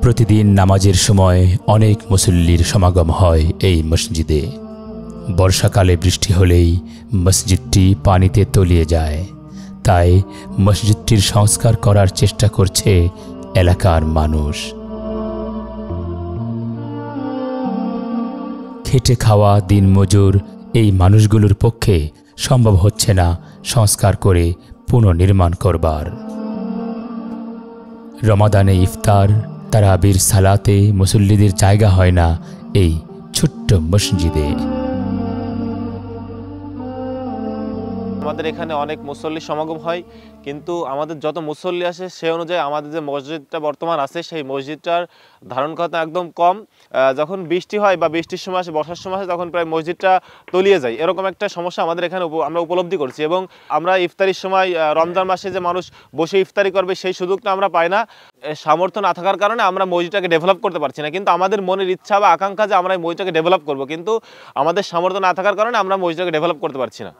প্রতিদিন নামাজের সময় অনেক মুসল্লির সমাগম হয় এই মসজিদে। বর্ষাকালে বৃষ্টি হলেই মসজিদটি পানিতে তলিয়ে যায়, তাই মসজিদটির সংস্কার করার চেষ্টা করছে এলাকার মানুষ। খেটে খাওয়া দিনমজুর এই মানুষগুলোর পক্ষে সম্ভব হচ্ছে না সংস্কার করে পুনর্নির্মাণ করবার। রমাদানে ইফতার, তারাবির সালাতে মুসল্লিদের জায়গা হয় না এই ছোট্ট মসজিদে। আমাদের এখানে অনেক মুসল্লি সমাগম হয়, কিন্তু আমাদের যত মুসল্লি আসে সে অনুযায়ী আমাদের যে মসজিদটা বর্তমান আছে সেই মসজিদটার ধারণ ক্ষমতা একদম কম। যখন বৃষ্টি হয় বা বৃষ্টির সময় আসে, বর্ষার সময় আসে, তখন প্রায় মসজিদটা তলিয়ে যায়। এরকম একটা সমস্যা আমাদের এখানে আমরা উপলব্ধি করছি। এবং আমরা ইফতারির সময় রমজান মাসে যে মানুষ বসে ইফতারি করবে সেই সুযোগটা আমরা পাই না। সামর্থ্য না থাকার কারণে আমরা মসজিদটাকে ডেভেলপ করতে পারছি না। কিন্তু আমাদের মনের ইচ্ছা বা আকাঙ্ক্ষা যে আমরা এই মসজিদটাকে ডেভেলপ করব, কিন্তু আমাদের সামর্থ্য না থাকার কারণে আমরা মসজিদটাকে ডেভেলপ করতে পারছি না।